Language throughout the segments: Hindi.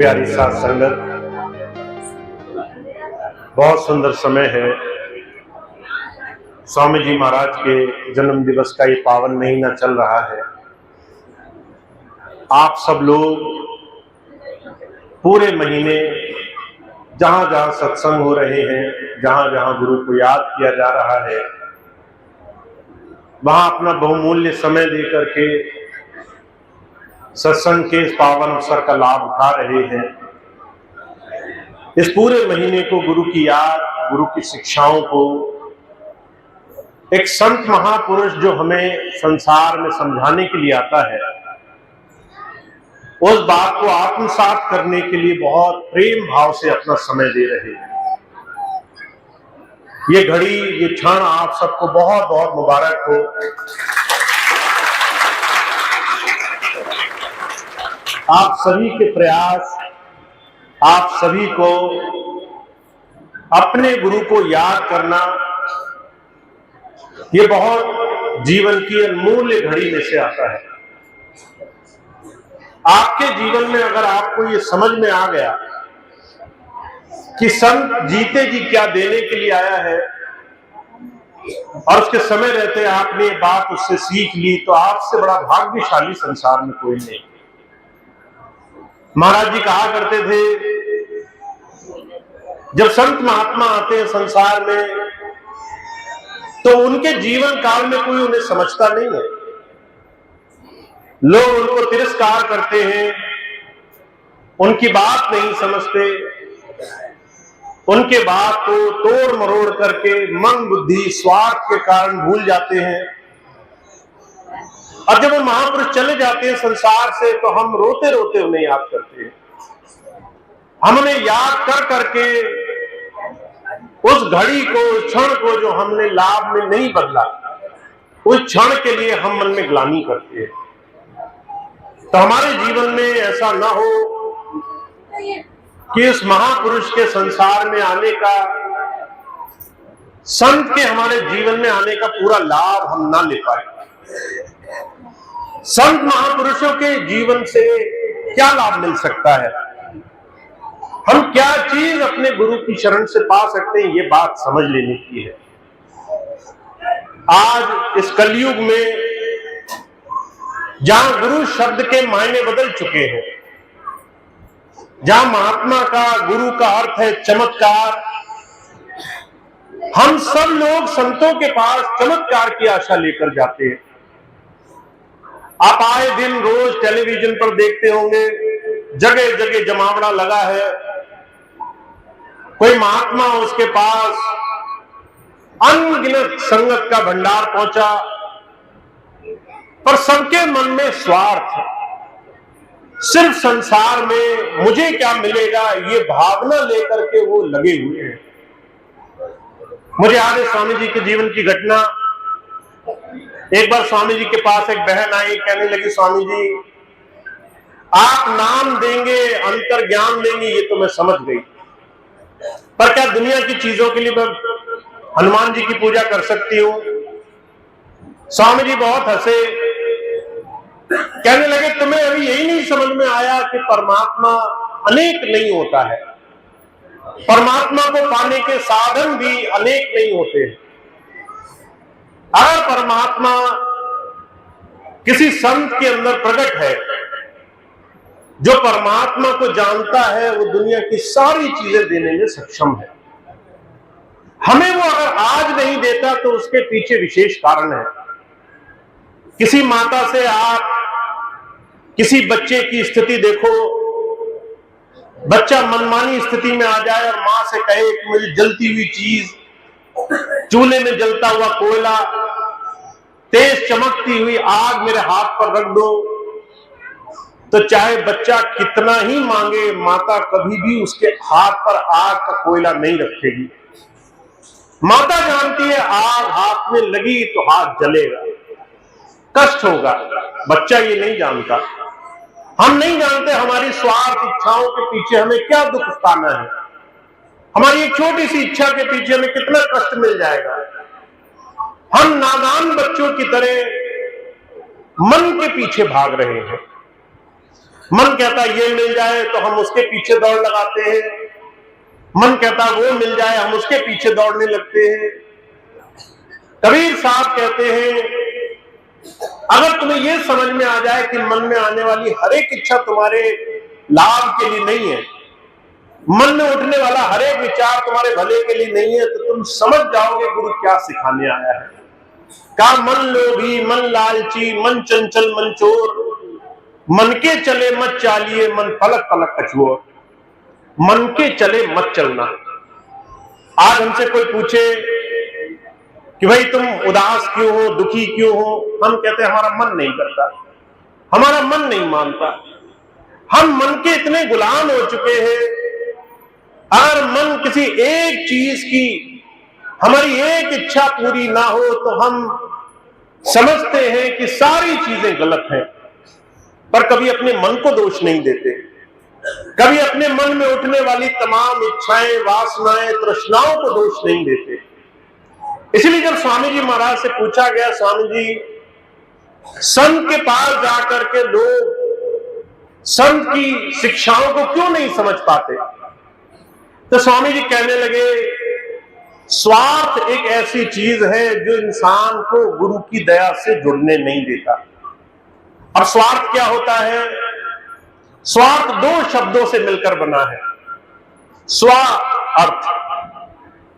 प्यारी साथ संगत, बहुत सुंदर समय है। स्वामी जी महाराज के जन्म दिवस का ये पावन महीना चल रहा है। आप सब लोग पूरे महीने जहां जहां सत्संग हो रहे हैं, जहां जहां गुरु को याद किया जा रहा है, वहां अपना बहुमूल्य समय देकर के सत्संग के इस पावन अवसर का लाभ उठा रहे हैं। इस पूरे महीने को गुरु की याद, गुरु की शिक्षाओं को, एक संत महापुरुष जो हमें संसार में समझाने के लिए आता है, उस बात को आत्मसात करने के लिए बहुत प्रेम भाव से अपना समय दे रहे हैं। ये घड़ी, ये क्षण आप सबको बहुत बहुत मुबारक हो। आप सभी के प्रयास, आप सभी को अपने गुरु को याद करना, ये बहुत जीवन की अनमूल्य घड़ी में से आता है। आपके जीवन में अगर आपको ये समझ में आ गया कि संत जीते जी क्या देने के लिए आया है और उसके समय रहते आपने बात उससे सीख ली, तो आपसे बड़ा भाग्यशाली संसार में कोई नहीं। महाराज जी कहा करते थे, जब संत महात्मा आते हैं संसार में तो उनके जीवन काल में कोई उन्हें समझता नहीं है। लोग उनको तिरस्कार करते हैं, उनकी बात नहीं समझते, उनके बात को तोड़ मरोड़ करके मन बुद्धि स्वार्थ के कारण भूल जाते हैं। और जब वो महापुरुष चले जाते हैं संसार से, तो हम रोते रोते उन्हें याद करते हैं। हम उन्हें याद कर करके उस घड़ी को, उस क्षण को जो हमने लाभ में नहीं बदला, उस क्षण के लिए हम मन में ग्लानि करते हैं। तो हमारे जीवन में ऐसा ना हो कि इस महापुरुष के संसार में आने का, संत के हमारे जीवन में आने का पूरा लाभ हम ना ले पाए। संत महापुरुषों के जीवन से क्या लाभ मिल सकता है, हम क्या चीज अपने गुरु की शरण से पा सकते हैं, ये बात समझ लेने की है। आज इस कलयुग में जहां गुरु शब्द के मायने बदल चुके हैं, जहां महात्मा का, गुरु का अर्थ है चमत्कार, हम सब लोग संतों के पास चमत्कार की आशा लेकर जाते हैं। आप आए दिन रोज टेलीविजन पर देखते होंगे, जगह जगह जमावड़ा लगा है। कोई महात्मा, उसके पास अनगिनत संगत का भंडार पहुंचा, पर सबके मन में स्वार्थ है। सिर्फ संसार में मुझे क्या मिलेगा, ये भावना लेकर के वो लगे हुए हैं। मुझे याद है स्वामी जी के जीवन की घटना। एक बार स्वामी जी के पास एक बहन आई, कहने लगी, स्वामी जी आप नाम देंगे, अंतर ज्ञान देंगे, ये तो मैं समझ गई, पर क्या दुनिया की चीजों के लिए मैं हनुमान जी की पूजा कर सकती हूं? स्वामी जी बहुत हंसे, कहने लगे, तुम्हें अभी यही नहीं समझ में आया कि परमात्मा अनेक नहीं होता है। परमात्मा को पाने के साधन भी अनेक नहीं होते। अगर परमात्मा किसी संत के अंदर प्रकट है, जो परमात्मा को जानता है, वो दुनिया की सारी चीजें देने में सक्षम है। हमें वो अगर आज नहीं देता तो उसके पीछे विशेष कारण है। किसी माता से आप किसी बच्चे की स्थिति देखो, बच्चा मनमानी स्थिति में आ जाए और मां से कहे कि मुझे जलती हुई चीज, चूल्हे में जलता हुआ कोयला, तेज चमकती हुई आग मेरे हाथ पर रख दो, तो चाहे बच्चा कितना ही मांगे, माता कभी भी उसके हाथ पर आग का कोयला नहीं रखेगी। माता जानती है आग हाथ में लगी तो हाथ जलेगा, कष्ट होगा। बच्चा ये नहीं जानता। हम नहीं जानते हमारी स्वार्थ इच्छाओं के पीछे हमें क्या दुख पाना है, हमारी एक छोटी सी इच्छा के पीछे हमें कितना कष्ट मिल जाएगा। हम नादान बच्चों की तरह मन के पीछे भाग रहे हैं। मन कहता है ये मिल जाए तो हम उसके पीछे दौड़ लगाते हैं, मन कहता है वो मिल जाए हम उसके पीछे दौड़ने लगते हैं। कबीर साहब कहते हैं अगर तुम्हें यह समझ में आ जाए कि मन में आने वाली हर एक इच्छा तुम्हारे लाभ के लिए नहीं है, मन में उठने वाला हर एक विचार तुम्हारे भले के लिए नहीं है, तो तुम समझ जाओगे गुरु क्या सिखाने आया है। कहा मन लोभी, मन लालची, मन चंचल, मन चोर, मन के चले मत चालिए, मन पलक पलक कछुओर। मन के चले मत चलना। आज हमसे कोई पूछे कि भाई तुम उदास क्यों हो, दुखी क्यों हो, हम कहते हैं हमारा मन नहीं करता, हमारा मन नहीं मानता। हम मन के इतने गुलाम हो चुके हैं, अगर मन किसी एक चीज की, हमारी एक इच्छा पूरी ना हो तो हम समझते हैं कि सारी चीजें गलत हैं। पर कभी अपने मन को दोष नहीं देते, कभी अपने मन में उठने वाली तमाम इच्छाएं, वासनाएं, तृष्णाओं को दोष नहीं देते। इसलिए जब स्वामी जी महाराज से पूछा गया, स्वामी जी संत के पास जाकर के लोग संत की शिक्षाओं को क्यों नहीं समझ पाते, तो स्वामी जी कहने लगे स्वार्थ एक ऐसी चीज है जो इंसान को गुरु की दया से जुड़ने नहीं देता। अब स्वार्थ क्या होता है? स्वार्थ दो शब्दों से मिलकर बना है। स्व अर्थ,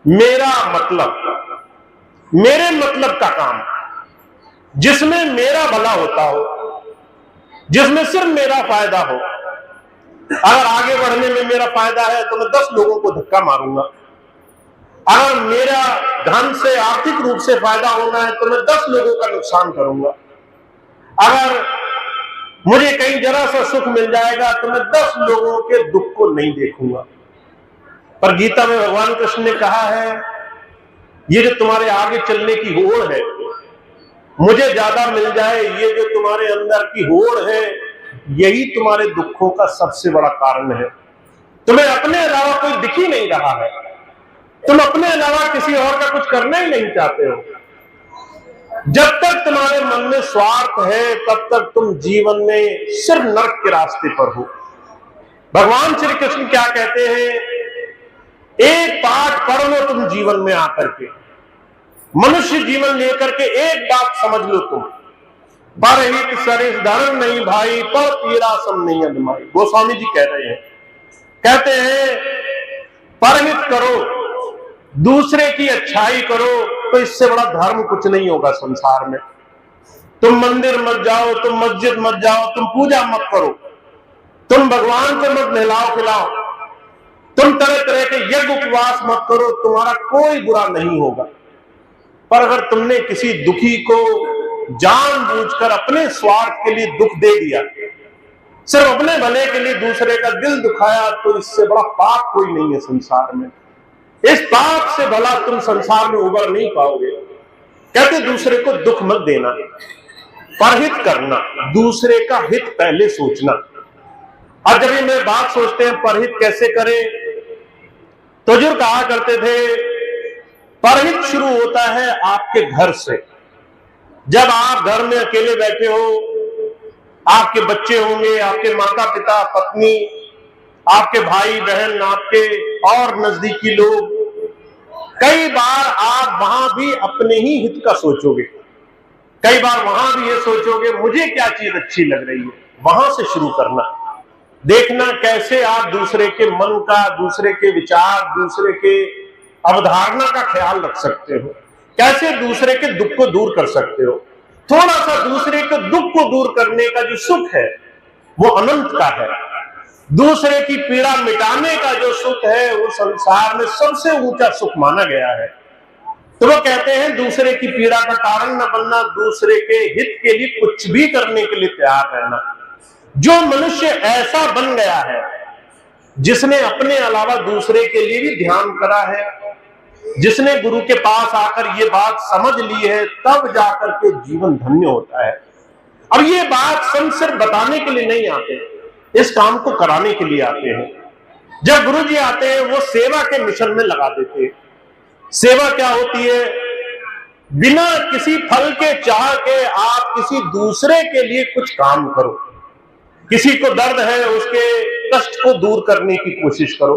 मेरा मतलब, मेरे मतलब का काम, जिसमें मेरा भला होता हो, जिसमें सिर्फ मेरा फायदा हो। अगर आगे बढ़ने में मेरा फायदा है तो मैं 10 लोगों को धक्का मारूंगा। अगर मेरा धन से, आर्थिक रूप से फायदा होना है तो मैं 10 लोगों का नुकसान करूंगा। अगर मुझे कहीं जरा सा सुख मिल जाएगा तो मैं 10 लोगों के दुख को नहीं देखूंगा। पर गीता में भगवान कृष्ण ने कहा है ये जो तुम्हारे आगे चलने की होड़ है, मुझे ज्यादा मिल जाए, ये जो तुम्हारे अंदर की होड़ है, यही तुम्हारे दुखों का सबसे बड़ा कारण है। तुम्हें अपने अलावा कोई दिख ही नहीं रहा है, तुम अपने अलावा किसी और का कुछ करना ही नहीं चाहते हो। जब तक तुम्हारे मन में स्वार्थ है तब तक तुम जीवन में सिर्फ नरक के रास्ते पर हो। भगवान श्री कृष्ण क्या कहते हैं, एक पाठ पढ़ लो तुम जीवन में आकर के, मनुष्य जीवन लेकर के एक बात समझ लो तुम, परहित सरिस धर्म नहीं भाई, पर पीरा सम नहीं अदमाई। गोस्वामी जी कह रहे हैं, कहते हैं परहित करो, दूसरे की अच्छाई करो, तो इससे बड़ा धर्म कुछ नहीं होगा संसार में। तुम मंदिर मत जाओ, तुम मस्जिद मत जाओ, तुम पूजा मत करो, तुम भगवान को मत नहलाओ खिलाओ, तुम तरह तरह के यज्ञ उपवास मत करो, तुम्हारा कोई बुरा नहीं होगा। पर अगर तुमने किसी दुखी को जानबूझकर अपने स्वार्थ के लिए दुख दे दिया, सिर्फ अपने भले के लिए दूसरे का दिल दुखाया, तो इससे बड़ा पाप कोई नहीं है संसार में। इस पाप से भला तुम संसार में उबर नहीं पाओगे। कहते दूसरे को दुख मत देना, परहित करना, दूसरे का हित पहले सोचना। और जब ये बात सोचते हैं परहित कैसे करें, तो जो कहा करते थे परहित शुरू होता है आपके घर से। जब आप घर में अकेले बैठे हो, आपके बच्चे होंगे, आपके माता पिता, पत्नी, आपके भाई बहन, आपके और नजदीकी लोग, कई बार आप वहां भी अपने ही हित का सोचोगे, कई बार वहां भी ये सोचोगे मुझे क्या चीज अच्छी लग रही है। वहां से शुरू करना, देखना कैसे आप दूसरे के मन का, दूसरे के विचार, दूसरे के अवधारणा का ख्याल रख सकते हो, कैसे दूसरे के दुख को दूर कर सकते हो। थोड़ा सा दूसरे के दुख को दूर करने का जो सुख है वो अनंत का है। दूसरे की पीड़ा मिटाने का जो सुख है वो संसार में सबसे ऊंचा सुख माना गया है। तो वो कहते हैं दूसरे की पीड़ा का कारण न बनना, दूसरे के हित के लिए कुछ भी करने के लिए तैयार रहना। जो मनुष्य ऐसा बन गया है, जिसने अपने अलावा दूसरे के लिए भी ध्यान करा है, जिसने गुरु के पास आकर ये बात समझ ली है, तब जाकर के जीवन धन्य होता है। अब ये बात संत सिर्फ बताने के लिए नहीं आते, इस काम को कराने के लिए आते हैं। जब गुरु जी आते हैं वो सेवा के मिशन में लगा देते हैं। सेवा क्या होती है? बिना किसी फल के चाह के आप किसी दूसरे के लिए कुछ काम करो। किसी को दर्द है, उसके कष्ट को दूर करने की कोशिश करो।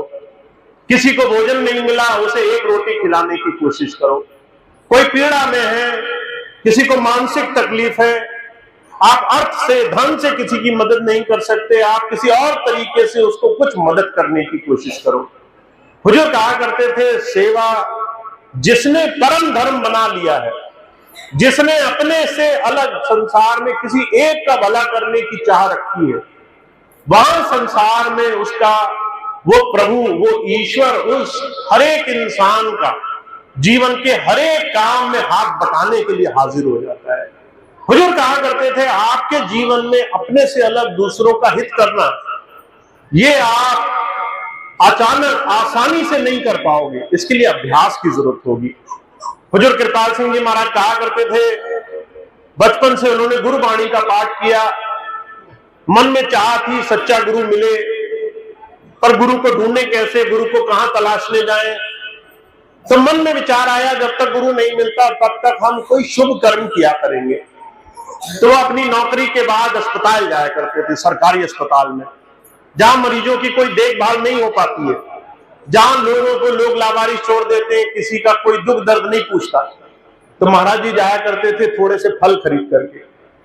किसी को भोजन नहीं मिला, उसे एक रोटी खिलाने की कोशिश करो। कोई पीड़ा में है, किसी को मानसिक तकलीफ है, आप अर्थ से, धन से किसी की मदद नहीं कर सकते, आप किसी और तरीके से उसको कुछ मदद करने की कोशिश करो। हुजूर कहा करते थे, सेवा जिसने परम धर्म बना लिया है, जिसने अपने से अलग संसार में किसी एक का भला करने की चाह रखी है, वहां संसार में उसका वो प्रभु, वो ईश्वर उस हर एक इंसान का जीवन के हर एक काम में हाथ बटाने के लिए हाजिर हो जाता है। हुजूर कहा करते थे, आपके जीवन में अपने से अलग दूसरों का हित करना, ये आप अचानक आसानी से नहीं कर पाओगे, इसके लिए अभ्यास की जरूरत होगी। हुजूर कृपाल सिंह जी महाराज कहा करते थे, बचपन से उन्होंने गुरुवाणी का पाठ किया, मन में चाह थी सच्चा गुरु मिले, पर गुरु को ढूंढने कैसे, गुरु को कहां तलाशने जाएं। तो मन में विचार आया, जब तक गुरु नहीं मिलता तब तक हम कोई शुभ कर्म किया करेंगे। तो वो अपनी नौकरी के बाद अस्पताल जाया करते थे, सरकारी अस्पताल में, जहां मरीजों की कोई देखभाल नहीं हो पाती है, जहां लोगों को लोग लावारिस छोड़ देते हैं, किसी का कोई दुख दर्द नहीं पूछता। तो महाराज जी जाया करते थे थोड़े से फल खरीद करके,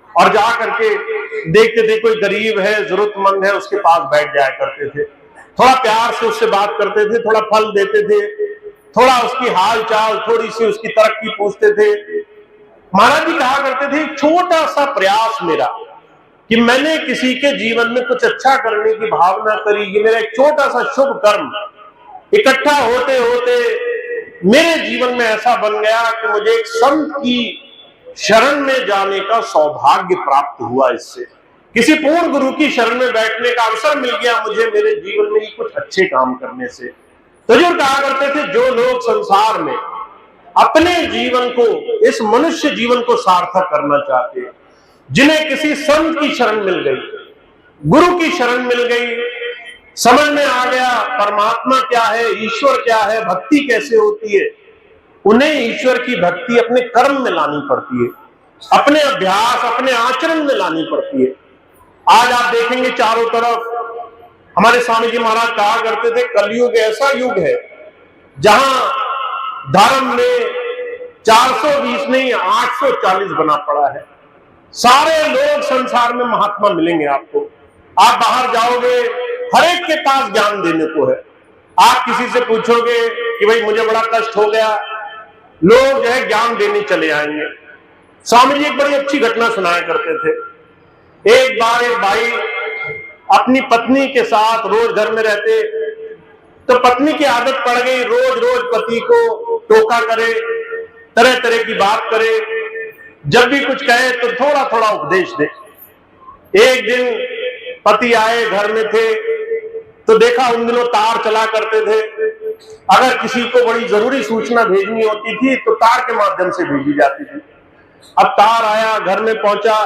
और जा करके देखते थे कोई गरीब है, जरूरतमंद है, उसके पास बैठ जाया करते थे, थोड़ा प्यार से उससे बात करते थे, थोड़ा फल देते थे, थोड़ा उसकी हाल चाल, थोड़ी सी उसकी तरक्की पूछते थे। महाराज जी कहा करते थे, छोटा सा प्रयास मेरा कि मैंने किसी के जीवन में कुछ अच्छा करने की भावना करी, कि मेरा एक छोटा सा शुभ कर्म इकट्ठा होते होते मेरे जीवन में ऐसा बन गया कि मुझे एक संत की शरण में जाने का सौभाग्य प्राप्त हुआ। इससे किसी पूर्ण गुरु की शरण में बैठने का अवसर मिल गया मुझे, मेरे जीवन में कुछ अच्छे काम करने से। तो जो कहा करते थे, जो लोग संसार में अपने जीवन को, इस मनुष्य जीवन को सार्थक करना चाहते हैं, जिन्हें किसी संत की शरण मिल गई, गुरु की शरण मिल गई, समझ में आ गया परमात्मा क्या है, ईश्वर क्या है, भक्ति कैसे होती है, उन्हें ईश्वर की भक्ति अपने कर्म में लानी पड़ती है, अपने अभ्यास, अपने आचरण में लानी पड़ती है। आज आप देखेंगे चारों तरफ, हमारे स्वामी जी महाराज कहा करते थे, कलयुग ऐसा युग है जहां धर्म में 420 नहीं 840 बना पड़ा है। सारे लोग संसार में महात्मा मिलेंगे आपको, आप बाहर जाओगे, हर एक के पास ज्ञान देने को है। आप किसी से पूछोगे कि भाई मुझे बड़ा कष्ट हो गया, लोग जो है ज्ञान देने चले आएंगे। स्वामी जी एक बड़ी अच्छी घटना सुनाया करते थे। एक बार एक भाई अपनी पत्नी के साथ रोज घर में रहते, तो पत्नी की आदत पड़ गई रोज रोज पति को टोका करे, तरह तरह की बात करे, जब भी कुछ कहे तो थोड़ा थोड़ा उपदेश दे। एक दिन पति आए, घर में थे, तो देखा उन दिनों तार चला करते थे, अगर किसी को बड़ी जरूरी सूचना भेजनी होती थी तो तार के माध्यम से भेजी जाती थी। अब तार आया, घर में पहुंचा,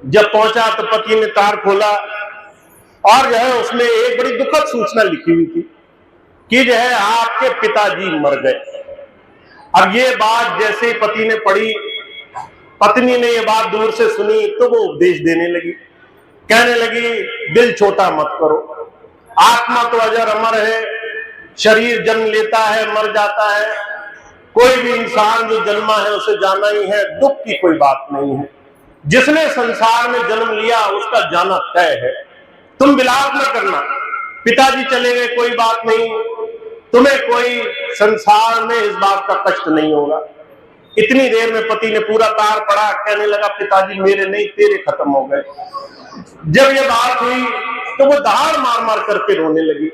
जब पहुंचा तो पति ने तार खोला और जो है उसमें एक बड़ी दुखद सूचना लिखी हुई थी कि जो है आपके पिताजी मर गए। अब ये बात जैसे ही पति ने पढ़ी, पत्नी ने ये बात दूर से सुनी, तो वो उपदेश देने लगी, कहने लगी दिल छोटा मत करो, आत्मा तो अजर अमर है, शरीर जन्म लेता है मर जाता है, कोई भी इंसान जो जन्मा है उसे जाना ही है, दुख की कोई बात नहीं है, जिसने संसार में जन्म लिया उसका जाना तय है, तुम विलाप न करना, पिताजी चले गए कोई बात नहीं, तुम्हें कोई संसार में इस बात का कष्ट नहीं होगा। इतनी देर में पति ने पूरा तार पढ़ा, कहने लगा पिताजी मेरे नहीं तेरे खत्म हो गए। जब ये बात हुई तो वो दहाड़ मार मार करके रोने लगी।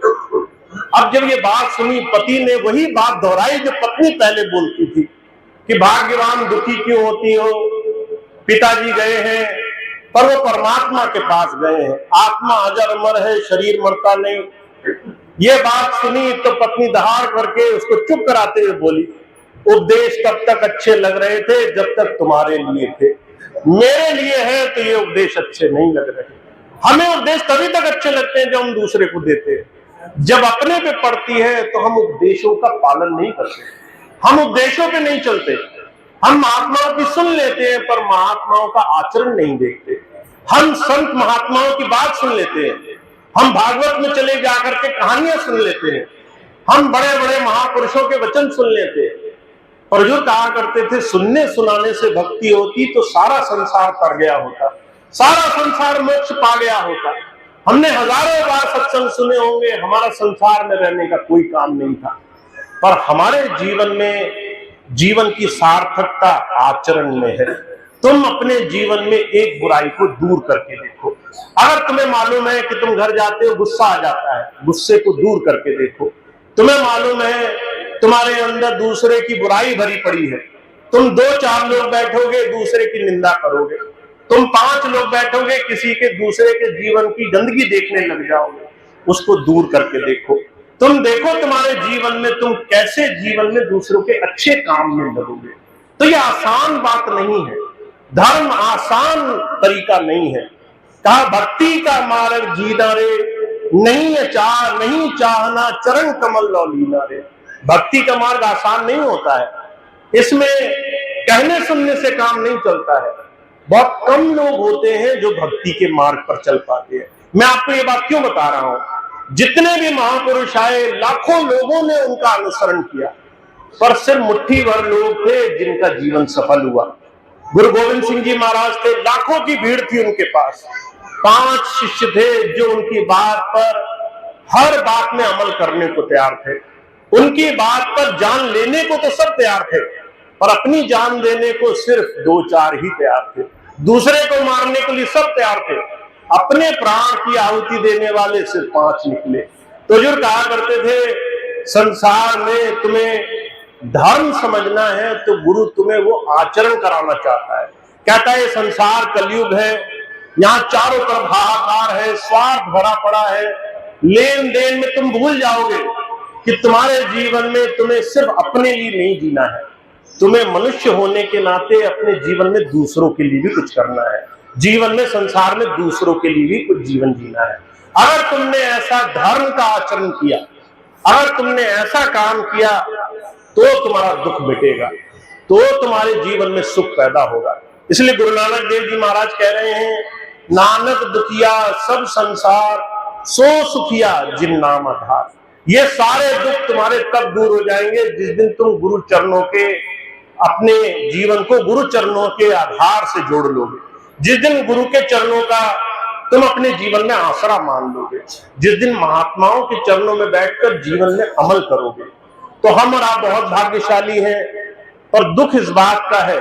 अब जब ये बात सुनी, पति ने वही बात दोहराई जो पत्नी पहले बोलती थी कि भाग्यवान दुखी क्यों होती हो, पिताजी गए हैं पर वो परमात्मा के पास गए हैं, आत्मा अजर अमर है, शरीर मरता नहीं। ये बात सुनी तो पत्नी दहाड़ करके उसको चुप कराते हुए बोली, उपदेश तब तक अच्छे लग रहे थे जब तक तुम्हारे लिए थे, मेरे लिए है तो ये उपदेश अच्छे नहीं लग रहे। हमें उपदेश तभी तक अच्छे लगते हैं जब हम दूसरे को देते हैं, जब अपने पे पड़ती है तो हम उपदेशों का पालन नहीं करते, हम उपदेशों पे नहीं चलते, हम महात्माओं की सुन लेते हैं पर महात्माओं का आचरण नहीं देखते। हम संत महात्माओं की बात सुन लेते हैं, हम भागवत में चले जाकर के कहानियां सुन लेते हैं, हम बड़े बड़े महापुरुषों के वचन सुन लेते हैं। और जो कहा करते थे सुनने सुनाने से भक्ति होती तो सारा संसार तर गया होता, सारा संसार मोक्ष पा गया होता। हमने हजारों बार सत्संग सुने होंगे, हमारा संसार में रहने का कोई काम नहीं था। पर हमारे जीवन में जीवन की सार्थकता आचरण में है। तुम अपने जीवन में एक बुराई को दूर करके देखो। अगर तुम्हें मालूम है कि तुम घर जाते हो गुस्सा आ जाता है, गुस्से को दूर करके देखो। तुम्हें मालूम है तुम्हारे अंदर दूसरे की बुराई भरी पड़ी है, तुम 2-4 लोग बैठोगे दूसरे की निंदा करोगे, तुम 5 लोग बैठोगे किसी के दूसरे के जीवन की गंदगी देखने लग जाओगे। उसको दूर करके देखो। तुम देखो तुम्हारे जीवन में तुम कैसे जीवन में दूसरों के अच्छे काम में लगोगे। तो ये आसान बात नहीं है, धर्म आसान तरीका नहीं है। कहा भक्ति का मार्ग जीना रे, नहीं चाहना चरण कमल लौ लीना रे। भक्ति का मार्ग आसान नहीं होता है, इसमें कहने सुनने से काम नहीं चलता है। बहुत कम लोग होते हैं जो भक्ति के मार्ग पर चल पाते हैं। मैं आपको ये बात क्यों बता रहा हूं, जितने भी महापुरुष आए लाखों लोगों ने उनका अनुसरण किया, पर सिर्फ मुट्ठी भर लोग थे जिनका जीवन सफल हुआ। गुरु गोविंद सिंह जी महाराज थे, लाखों की भीड़ थी उनके पास, 5 शिष्य थे जो उनकी बात पर हर बात में अमल करने को तैयार थे। उनकी बात पर जान लेने को तो सब तैयार थे, पर अपनी जान देने को सिर्फ 2-4 ही तैयार थे। दूसरे को मारने के लिए सब तैयार थे, अपने प्राण की आहुति देने वाले सिर्फ 5 निकले। तो जो कहा करते थे संसार में तुम्हें धर्म समझना है तो गुरु तुम्हें वो आचरण कराना चाहता है। कहता है संसार कलयुग है, यहाँ चारों तरफ हाहाकार है, स्वार्थ भरा पड़ा है, लेन देन में तुम भूल जाओगे कि तुम्हारे जीवन में तुम्हें सिर्फ अपने लिए नहीं जीना है, तुम्हें मनुष्य होने के नाते अपने जीवन में दूसरों के लिए भी कुछ करना है। जीवन में संसार में दूसरों के लिए भी कुछ जीवन जीना है। अगर तुमने ऐसा धर्म का आचरण किया, अगर तुमने ऐसा काम किया तो तुम्हारा दुख मिटेगा, तो तुम्हारे जीवन में सुख पैदा होगा। इसलिए गुरु नानक देव जी महाराज कह रहे हैं, नानक दुखिया सब संसार, सो सुखिया जिन नाम आधार। ये सारे दुख तुम्हारे तब दूर हो जाएंगे जिस दिन तुम गुरु चरणों के अपने जीवन को गुरु चरणों के आधार से जोड़ लोगे, जिस दिन गुरु के चरणों का तुम अपने जीवन में आसरा मान लोगे, जिस दिन महात्माओं के चरणों में बैठकर जीवन में अमल करोगे। तो हम और आप बहुत भाग्यशाली हैं। पर दुख इस बात का है,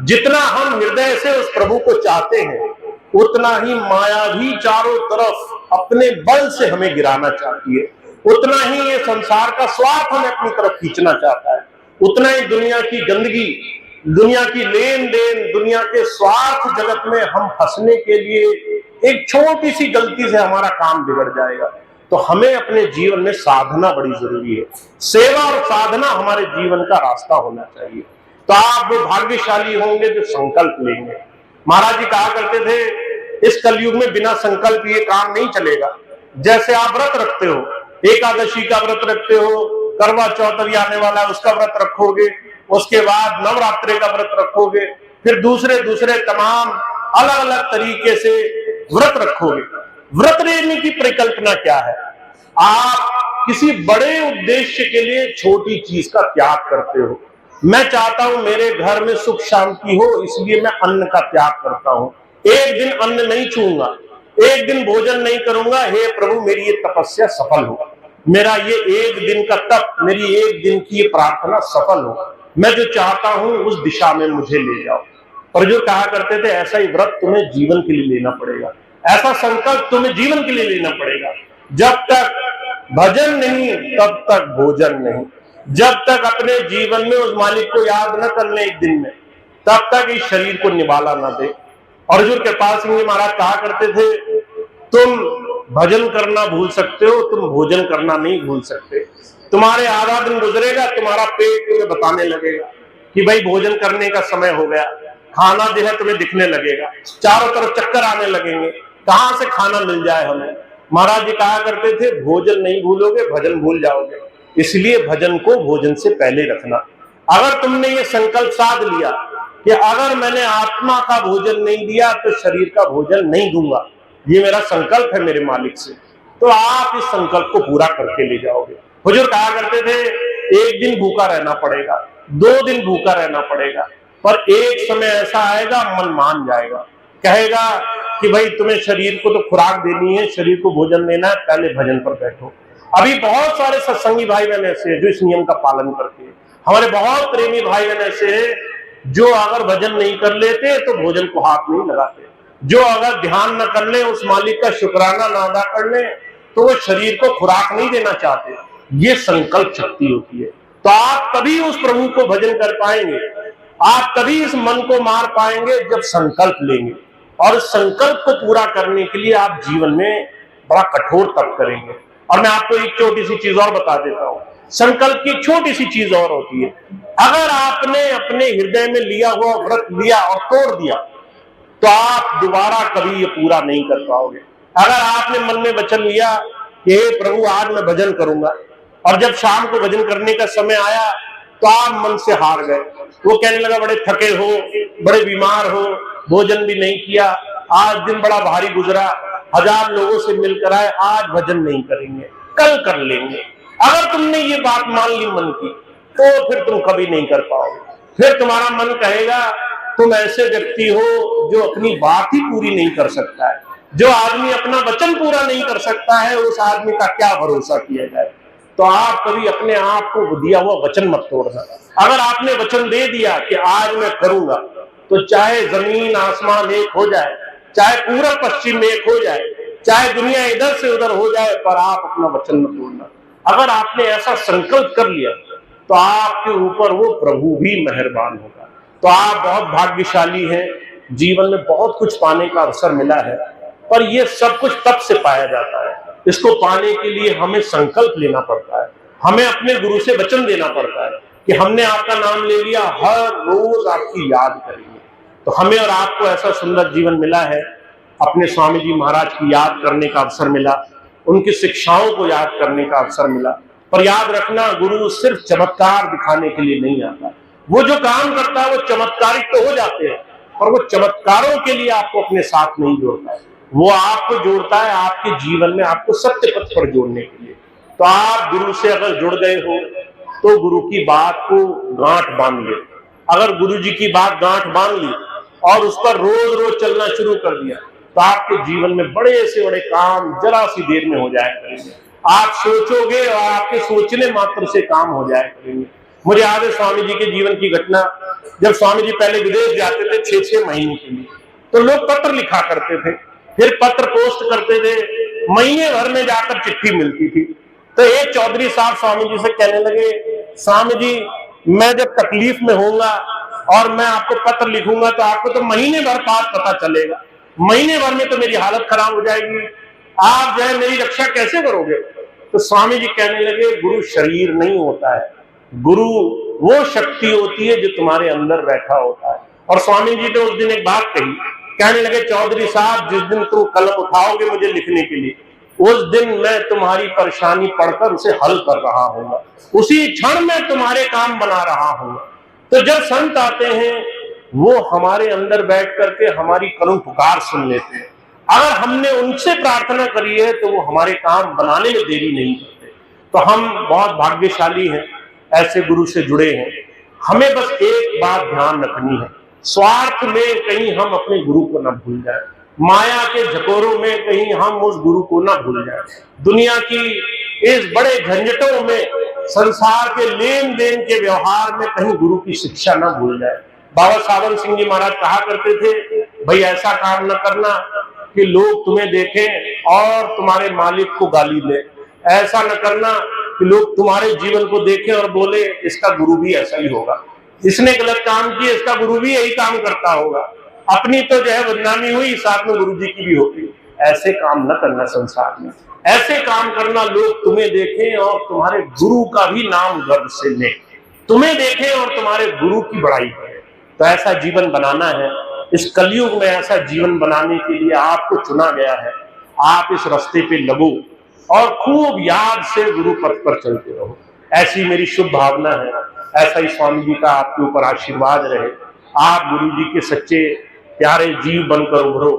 जितना हम हृदय से उस प्रभु को चाहते हैं, उतना ही माया भी चारों तरफ अपने बल से हमें गिराना चाहती है, उतना ही ये संसार का स्वार्थ हमें अपनी तरफ खींचना चाहता है, उतना ही दुनिया की गंदगी, दुनिया की लेन देन, दुनिया के स्वार्थ जगत में हम फंसने के लिए एक छोटी सी गलती से हमारा काम बिगड़ जाएगा। तो हमें अपने जीवन में साधना बड़ी जरूरी है, सेवा और साधना हमारे जीवन का रास्ता होना चाहिए। तो आप वो भाग्यशाली होंगे जो संकल्प लेंगे। महाराज जी कहा करते थे इस कलयुग में बिना संकल्प ये काम नहीं चलेगा। जैसे आप व्रत रखते हो, एकादशी का व्रत रखते हो, करवा चौथ भी आने वाला है उसका व्रत रखोगे, उसके बाद नवरात्रि का व्रत रखोगे, फिर दूसरे तमाम अलग अलग तरीके से व्रत रखोगे। व्रत लेने की परिकल्पना क्या है? आप किसी बड़े उद्देश्य के लिए छोटी चीज का त्याग करते हो। मैं चाहता हूं मेरे घर में सुख शांति हो, इसलिए मैं अन्न का त्याग करता हूं। एक दिन अन्न नहीं छूऊंगा, एक दिन भोजन नहीं करूंगा, हे प्रभु मेरी ये तपस्या सफल हो, मेरा ये एक दिन का तप, मेरी एक दिन की ये प्रार्थना सफल हो, मैं जो चाहता हूं उस दिशा में मुझे ले जाओ। और जो कहा करते थे ऐसा ही व्रत तुम्हें जीवन के लिए लेना पड़ेगा, ऐसा संकल्प तुम्हें जीवन के लिए लेना पड़ेगा। जब तक भजन नहीं तब तक भोजन नहीं, जब तक अपने जीवन में उस मालिक को याद न कर ले एक दिन में, तब तक इस शरीर को निवाला न दे। अर्जुन कृपाल सिंह जी महाराज कहा करते थे तुम भजन करना भूल सकते हो, तुम भोजन करना नहीं भूल सकते। तुम्हारे आधा दिन गुजरेगा, तुम्हारा पेट तुम्हें बताने लगेगा कि भाई भोजन करने का समय हो गया, खाना जो है तुम्हें दिखने लगेगा, चारों तरफ चक्कर आने लगेंगे, कहां से खाना मिल जाए हमें। महाराज जी कहा करते थे भोजन नहीं भूलोगे, भजन भूल जाओगे, इसलिए भजन को भोजन से पहले रखना। अगर तुमने ये संकल्प साध लिया कि अगर मैंने आत्मा का भोजन नहीं दिया तो शरीर का भोजन नहीं दूंगा। ये मेरा संकल्प है मेरे मालिक से। तो आप इस संकल्प को पूरा करके ले जाओगे। हुजूर कहा करते थे, एक दिन भूखा रहना पड़ेगा, 2 दिन भूखा रहना पड़ेगा, पर एक समय ऐसा आएगा मन मान जाएगा, कहेगा कि भाई तुम्हें शरीर को तो खुराक देनी है, शरीर को भोजन देना है, पहले भजन पर बैठो। अभी बहुत सारे सत्संगी भाई बहन ऐसे हैं जो इस नियम का पालन करते हैं। हमारे बहुत प्रेमी भाई बहन ऐसे हैं जो अगर भजन नहीं कर लेते तो भोजन को हाथ नहीं लगाते, जो अगर ध्यान न कर ले, उस मालिक का शुक्राना ना अदा कर ले, तो वो शरीर को खुराक नहीं देना चाहते। ये संकल्प शक्ति होती है। तो आप तभी उस प्रभु को भजन कर पाएंगे, आप तभी इस मन को मार पाएंगे जब संकल्प लेंगे। और संकल्प को पूरा करने के लिए आप जीवन में बड़ा कठोर तप करेंगे। और मैं आपको एक छोटी सी चीज और बता देता हूं, संकल्प की छोटी सी चीज और होती है। अगर आपने अपने हृदय में लिया हुआ व्रत लिया और तोड़ दिया तो आप दोबारा कभी ये पूरा नहीं कर पाओगे। अगर आपने मन में वचन लिया कि हे प्रभु आज मैं भजन करूंगा, और जब शाम को भजन करने का समय आया तो आप मन से हार गए, वो कहने लगा बड़े थके हो, बड़े बीमार हो, भोजन भी नहीं किया, आज दिन बड़ा भारी गुजरा, 1000 लोगों से मिलकर आए, आज भजन नहीं करेंगे, कल कर लेंगे। अगर तुमने ये बात मान ली मन की तो फिर तुम कभी नहीं कर पाओगे। फिर तुम्हारा मन कहेगा तुम ऐसे व्यक्ति हो जो अपनी बात ही पूरी नहीं कर सकता है। जो आदमी अपना वचन पूरा नहीं कर सकता है उस आदमी का क्या भरोसा किया जाए। तो आप कभी अपने आप को दिया हुआ वचन मत तोड़ना। अगर आपने वचन दे दिया कि आज मैं करूंगा, तो चाहे जमीन आसमान एक हो जाए, चाहे पूरब पश्चिम एक हो जाए, चाहे दुनिया इधर से उधर हो जाए, पर आप अपना वचन मत तोड़ना। अगर आपने ऐसा संकल्प कर लिया तो आपके ऊपर वो प्रभु भी मेहरबान होगा। तो आप बहुत भाग्यशाली हैं, जीवन में बहुत कुछ पाने का अवसर मिला है, पर ये सब कुछ तब से पाया जाता है। इसको पाने के लिए हमें संकल्प लेना पड़ता है, हमें अपने गुरु से वचन देना पड़ता है कि हमने आपका नाम ले लिया, हर रोज आपकी याद करेंगे। तो हमें और आपको ऐसा सुंदर जीवन मिला है, अपने स्वामी जी महाराज की याद करने का अवसर मिला, उनकी शिक्षाओं को याद करने का अवसर मिला। पर याद रखना, गुरु सिर्फ चमत्कार दिखाने के लिए नहीं आता। वो जो काम करता है वो चमत्कारिक तो हो जाते हैं, पर वो चमत्कारों के लिए आपको अपने साथ नहीं जोड़ता है, वो आपको जोड़ता है आपके जीवन में आपको सत्य पथ पर जोड़ने के लिए। तो आप गुरु से अगर जुड़ गए हो तो गुरु की बात को गांठ बांध ले। अगर गुरु जी की बात गांठ बांध ली और उस पर रोज रोज चलना शुरू कर दिया तो आपके जीवन में बड़े से बड़े काम जरा सी देर में हो जाया करेंगे। आप सोचोगे और आपके सोचने मात्र से काम हो जाया करेंगे। मुझे याद है स्वामी जी के जीवन की घटना, जब स्वामी जी पहले विदेश जाते थे 6-6 महीने के लिए, तो लोग पत्र लिखा करते थे, फिर पत्र पोस्ट करते थे, महीने भर में जाकर चिट्ठी मिलती थी। तो एक चौधरी साहब स्वामी जी से कहने लगे, स्वामी जी मैं जब तकलीफ में होऊंगा और मैं आपको पत्र लिखूंगा तो आपको तो महीने भर बाद पता चलेगा, महीने भर में तो मेरी हालत खराब हो जाएगी, आप जो है मेरी रक्षा कैसे करोगे। तो स्वामी जी कहने लगे, गुरु शरीर नहीं होता है, गुरु वो शक्ति होती है जो तुम्हारे अंदर बैठा होता है। और स्वामी जी ने उस दिन एक बात कही, कहने लगे चौधरी साहब जिस दिन तुम कलम उठाओगे मुझे लिखने के लिए, उस दिन मैं तुम्हारी परेशानी पढ़कर उसे हल कर रहा हूँ, उसी क्षण में तुम्हारे काम बना रहा हूँ। तो जब संत आते हैं वो हमारे अंदर बैठ करके हमारी करुण पुकार सुन लेते हैं। अगर हमने उनसे प्रार्थना करी है तो वो हमारे काम बनाने में देरी नहीं करते। तो हम बहुत भाग्यशाली हैं, ऐसे गुरु से जुड़े हैं। हमें बस एक बात ध्यान रखनी है, स्वार्थ में कहीं हम अपने गुरु को न भूल जाए, माया के झकोरों में कहीं हम उस गुरु को न भूल जाए, दुनिया की इस बड़े झंझटों में, संसार के लेन देन के व्यवहार में कहीं गुरु की शिक्षा न भूल जाए। बाबा सावन सिंह जी महाराज कहा करते थे, भाई ऐसा काम न करना कि लोग तुम्हें देखें और तुम्हारे मालिक को गाली दे, ऐसा न करना कि लोग तुम्हारे जीवन को देखें और बोले इसका गुरु भी ऐसा ही होगा, इसने गलत काम किया, इसका गुरु भी यही काम करता होगा, अपनी तो जो है बदनामी हुई, साथ में गुरु जी की भी होगी। ऐसे काम न करना संसार में, ऐसे काम करना लोग तुम्हें देखें और तुम्हारे गुरु का भी नाम गर्व से लें, तुम्हें देखें और तुम्हारे गुरु की बड़ाई करें। तो ऐसा जीवन बनाना है, इस कलयुग में ऐसा जीवन बनाने के लिए आपको चुना गया है। आप इस रास्ते पे लगो और खूब याद से गुरु पथ पर चलते रहो, ऐसी मेरी शुभ भावना है। ऐसा ही स्वामी जी का आपके ऊपर आशीर्वाद रहे, आप गुरु जी के सच्चे प्यारे जीव बनकर उभरो।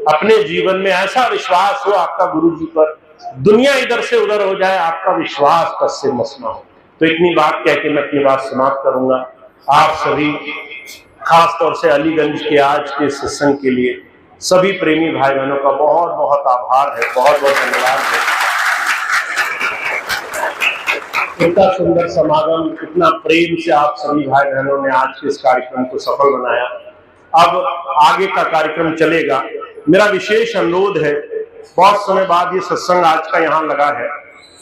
अपने जीवन में ऐसा विश्वास हो आपका गुरु जी पर, दुनिया इधर से उधर हो जाए, आपका विश्वास कस से मस ना हो। तो इतनी बात कह के मैं अपनी बात समाप्त करूंगा। आप सभी, खास तौर से अलीगंज के आज के सत्संग के लिए सभी प्रेमी भाई बहनों का बहुत बहुत आभार है, बहुत बहुत धन्यवाद है। इतना सुंदर समागम, इतना प्रेम से आप सभी भाई बहनों ने आज के इस कार्यक्रम को सफल बनाया। अब आगे का कार्यक्रम चलेगा। मेरा विशेष अनुरोध है, बहुत समय बाद ये सत्संग आज का यहाँ लगा है।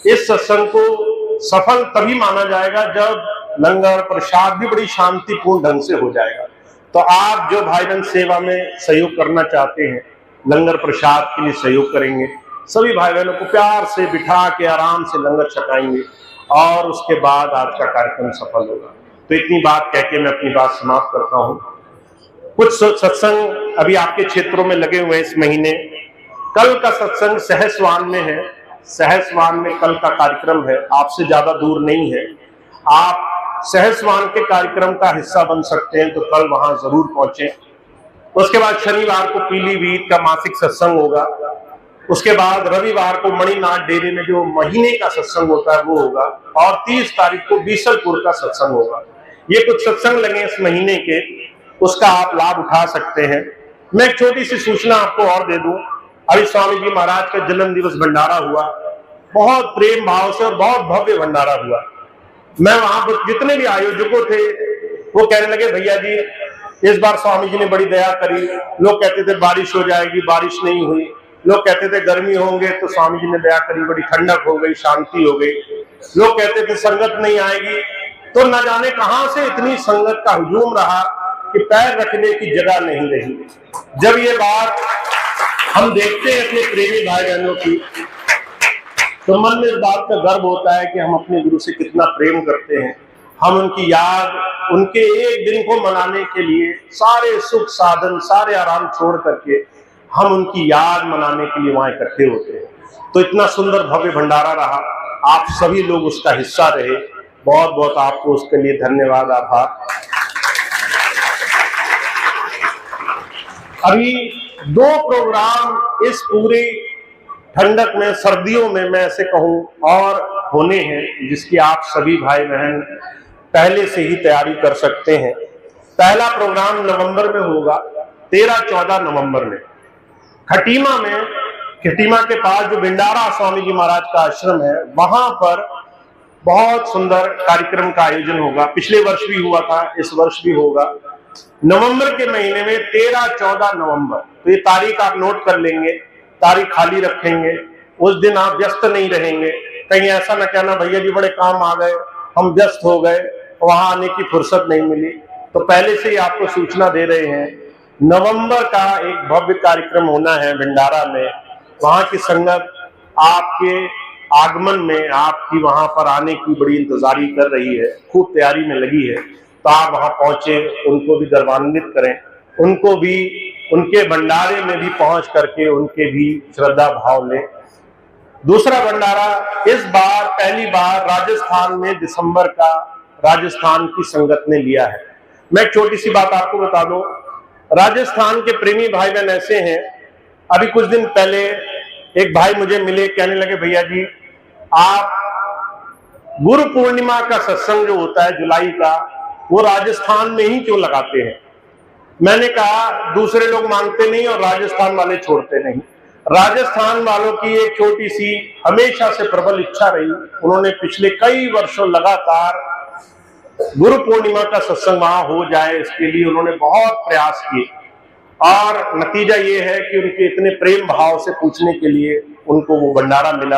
इस सत्संग को सफल तभी माना जाएगा जब लंगर प्रसाद भी बड़ी शांतिपूर्ण ढंग से हो जाएगा। तो आप जो भाई बहन सेवा में सहयोग करना चाहते हैं, लंगर प्रसाद के लिए सहयोग करेंगे, सभी भाई बहनों को प्यार से बिठा के आराम से लंगर छकाएंगे और उसके बाद आज का कार्यक्रम सफल होगा। तो इतनी बात कह के मैं अपनी बात समाप्त करता हूँ। कुछ सत्संग अभी आपके क्षेत्रों में लगे हुए हैं इस महीने। कल का सत्संग सहस्वान में है, सहस्वान में कल का कार्यक्रम है, आपसे ज्यादा दूर नहीं है। आप सहस्वान के कार्यक्रम का हिस्सा बन सकते हैं तो कल वहां जरूर पहुंचे। उसके बाद शनिवार को पीलीभीत का मासिक सत्संग होगा। उसके बाद रविवार को मणिनाथ डेरे में जो महीने का सत्संग होता है वो होगा, और 30 तारीख को बीसलपुर का सत्संग होगा। ये कुछ सत्संग लगे इस महीने के, उसका आप लाभ उठा सकते हैं। मैं एक छोटी सी सूचना आपको और दे दूं, अभी स्वामी जी महाराज का जन्म दिवस भंडारा हुआ, बहुत प्रेम भाव से और बहुत भव्य भंडारा हुआ। मैं वहां पर जितने भी आयोजकों थे वो कहने लगे, भैया जी इस बार स्वामी जी ने बड़ी दया करी। लोग कहते थे बारिश हो जाएगी, बारिश नहीं हुई। लोग कहते थे गर्मी होंगे, तो स्वामी जी ने दया करी, बड़ी ठंडक हो गई, शांति हो गई। लोग कहते थे संगत नहीं आएगी, तो न जाने कहां से इतनी संगत का हुजूम रहा कि पैर रखने की जगह नहीं रही। जब ये बात हम देखते हैं अपने प्रेमी भाई बहनों की, तो मन में इस बात का गर्व होता है कि हम अपने गुरु से कितना प्रेम करते हैं। हम उनकी याद, उनके एक दिन को मनाने के लिए सारे सुख साधन, सारे आराम छोड़ करके हम उनकी याद मनाने के लिए वहां इकट्ठे होते हैं। तो इतना सुंदर भव्य भंडारा रहा, आप सभी लोग उसका हिस्सा रहे, बहुत बहुत आपको उसके लिए धन्यवाद, आभार। अभी 2 प्रोग्राम इस पूरी ठंडक में, सर्दियों में मैं ऐसे कहूं, और होने हैं, जिसकी आप सभी भाई बहन पहले से ही तैयारी कर सकते हैं। पहला प्रोग्राम नवंबर में होगा, 13-14 नवंबर में खटीमा में, खटीमा के पास जो भंडारा स्वामी जी महाराज का आश्रम है, वहां पर बहुत सुंदर कार्यक्रम का आयोजन होगा। पिछले वर्ष भी हुआ था, इस वर्ष भी होगा नवंबर के महीने में, 13-14 नवंबर। तो ये तारीख आप नोट कर लेंगे, तारीख खाली रखेंगे। उस दिन आप व्यस्त नहीं रहेंगे, कहीं ऐसा न कहना भैया जी बड़े काम आ गए, हम व्यस्त हो गए, वहां आने की फुर्सत नहीं मिली। तो पहले से ही आपको सूचना दे रहे हैं, नवंबर का एक भव्य कार्यक्रम होना है भंडारा में। वहां की संगत आपके आगमन में, आपकी वहां पर आने की बड़ी इंतजारी कर रही है, खूब तैयारी में लगी है। तो आप वहां पहुंचे, उनको भी गर्वान्वित करें, उनको भी उनके भंडारे में भी पहुंच करके उनके भी श्रद्धा भाव लें। दूसरा भंडारा इस बार पहली बार राजस्थान में दिसंबर का, राजस्थान की संगत ने लिया है। मैं एक छोटी सी बात आपको बता दूं, राजस्थान के प्रेमी भाई बहन ऐसे हैं, अभी कुछ दिन पहले एक भाई मुझे मिले, कहने लगे भैया जी आप गुरु पूर्णिमा का सत्संग जो होता है जुलाई का, वो राजस्थान में ही क्यों लगाते हैं। मैंने कहा दूसरे लोग मानते नहीं और राजस्थान वाले छोड़ते नहीं। राजस्थान वालों की एक छोटी सी हमेशा से प्रबल इच्छा रही, उन्होंने पिछले कई वर्षों लगातार गुरु पूर्णिमा का सत्संग वहां हो जाए, इसके लिए उन्होंने बहुत प्रयास किए, और नतीजा ये है कि उनके इतने प्रेम भाव से पूछने के लिए उनको वो भंडारा मिला।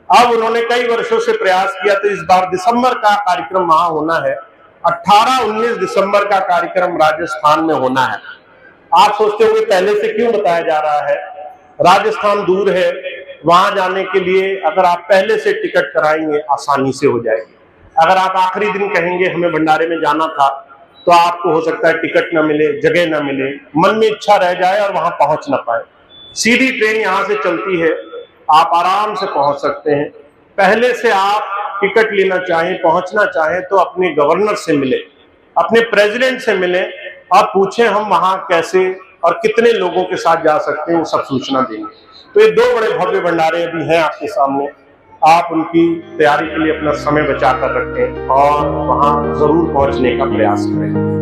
अब उन्होंने कई वर्षों से प्रयास किया, तो इस बार दिसंबर का कार्यक्रम वहां होना है। 18-19 दिसंबर का कार्यक्रम राजस्थान में होना है। आप सोचते होंगे पहले से क्यों बताया जा रहा है। राजस्थान दूर है, वहां जाने के लिए अगर आप पहले से टिकट कराएंगे आसानी से हो जाएगी। अगर आप आखिरी दिन कहेंगे हमें भंडारे में जाना था, तो आपको हो सकता है टिकट ना मिले, जगह ना मिले, मन में इच्छा रह जाए और वहां पहुंच ना पाए। सीधी ट्रेन यहां से चलती है, आप आराम से पहुंच सकते हैं। पहले से आप टिकट लेना चाहें, पहुंचना चाहें, तो अपने गवर्नर से मिले, अपने प्रेसिडेंट से मिले, आप पूछें हम वहां कैसे और कितने लोगों के साथ जा सकते हैं, वो सब सूचना देंगे। तो ये 2 बड़े भव्य भंडारे अभी हैं आपके सामने। आप उनकी तैयारी के लिए अपना समय बचाकर रखें और वहां जरूर पहुंचने का प्रयास करें।